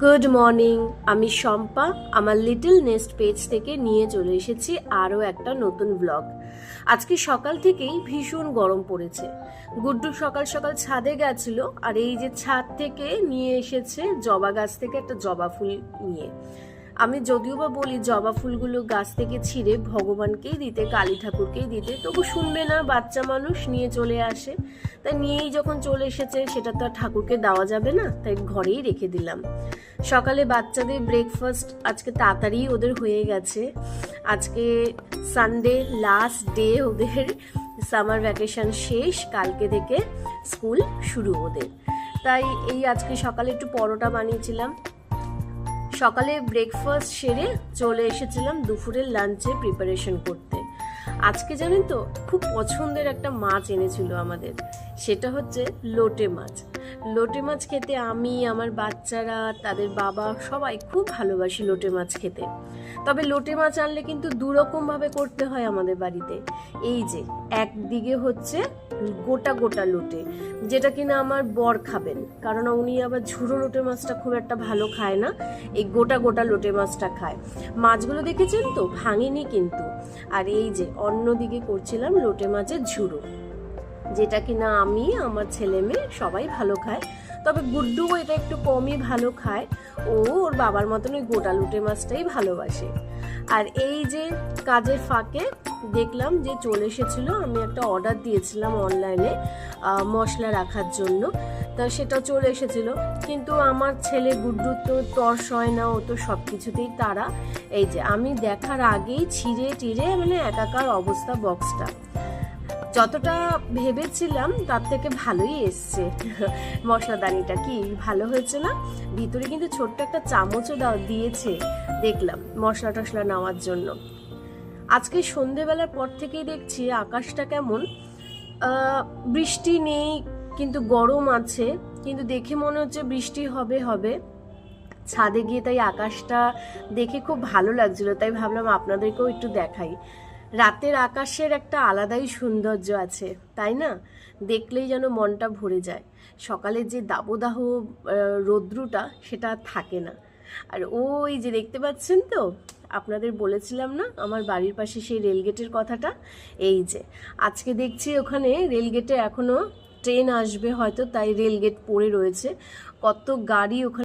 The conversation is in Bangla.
Good morning. আমি শম্পা আমার লিটল নেস্ট পেজ থেকে নিয়ে চলে এসেছি আরও একটা নতুন ব্লগ। আজকে সকাল থেকেই ভীষণ গরম পড়েছে। গুড্ডু সকাল সকাল ছাদে গেছিল, আর এই যে ছাদ থেকে নিয়ে এসেছে জবা গাছ থেকে একটা জবা ফুল নিয়ে। আমি যদিও বা বলি জবা ফুলগুলো গাছ থেকে ছিঁড়ে ভগবানকেই দিতে, কালী ঠাকুরকেই দিতে, তবু শুনবে না, বাচ্চা মানুষ নিয়ে চলে আসে। তাই নিয়েই যখন চলে এসেছে সেটা তো আর ঠাকুরকে দেওয়া যাবে না, তাই ঘরেই রেখে দিলাম। সকালে বাচ্চাদের ব্রেকফাস্ট আজকে তাড়াতাড়ি ওদের হয়ে গেছে। আজকে সানডে লাস্ট ডে ওদের, সামার ভ্যাকেশন শেষ, কালকে থেকে স্কুল শুরু ওদের। তাই এই আজকে সকালে একটু পরোটা বানিয়েছিলাম। সকালে ব্রেকফাস্ট সেরে চলে এসেছিলাম দুপুরের লাঞ্চে প্রিপারেশন করতে। আজকে জানেন তো, খুব পছন্দের একটা মাছ এনেছিল আমাদের, সেটা হচ্ছে লোটে মাছ। লোটে মাছ খেতে আমি, আমার বাচ্চারা, তাদের বাবা সবাই খুব ভালোবাসি লোটে মাছ খেতে। তবে লোটে মাছ আনলে কিন্তু দুরকমভাবে করতে হয় আমাদের বাড়িতে। এই যে একদিকে হচ্ছে গোটা গোটা লোটে, যেটা কিনা আমার বর খাবেন, কারণ উনি আবার ঝুড়ো লোটে মাছটা খুব একটা ভালো খায় না, এই গোটা গোটা লোটে মাছটা খায়। মাছগুলো দেখেছেন তো, ভাঙেনি কিন্তু। আর এই যে অন্যদিকে করছিলাম লোটে মাছের ঝুড়ো, যেটা কিনা আমি, আমার ছেলে মেয়ে সবাই ভালো খায়। তবে গুড্ডু এটা একটু কমই ভালো খায়, ও ওর বাবার মতন ওই গোটা লোটে মাছটাই ভালোবাসে। আর এই যে কাজের ফাঁকে দেখলাম যে চলে এসেছিল, আমি একটা অর্ডার দিয়েছিলাম অনলাইনে মশলা রাখার জন্য, তা সেটা চলে এসেছিল। কিন্তু আমার ছেলে গুড্ডু তো তর্স হয় না, ও তো সব কিছুতেই তারা। এই যে আমি দেখার আগেই ছিঁড়ে টিড়ে মানে একাকার অবস্থা বক্সটা। যতটা ভেবেছিলাম তার থেকে ভালোই এসছে। মশলাদানিটা কি ভালো হয়েছে না? ভিতরে কিন্তু ছোট্ট একটা চামচও দিয়েছে দেখলাম মশলা টশলা নেওয়ার জন্য। আজকে সন্ধেবেলার পর থেকেই দেখছি আকাশটা কেমন, বৃষ্টি নেই কিন্তু গরম আছে, কিন্তু দেখে মনে হচ্ছে বৃষ্টি হবে হবে। ছাদে গিয়ে তাই আকাশটা দেখে খুব ভালো লাগছিল, তাই ভাবলাম আপনাদেরকেও একটু দেখাই। রাতের আকাশের একটা আলাদাই সৌন্দর্য আছে, তাই না? দেখলেই যেন মনটা ভরে যায়। সকালে যে দাবদাহ রৌদ্রটা সেটা থাকে না। আর ওই যে দেখতে পাচ্ছেন তো, আপনাদের বলেছিলাম না আমার বাড়ির পাশে সেই রেলগেটের কথাটা, এই যে আজকে দেখছি ওখানে রেলগেটে এখনো ট্রেন আসবে হয়তো, তাই রেলগেট পড়ে রয়েছে, কত গাড়ি ওখানে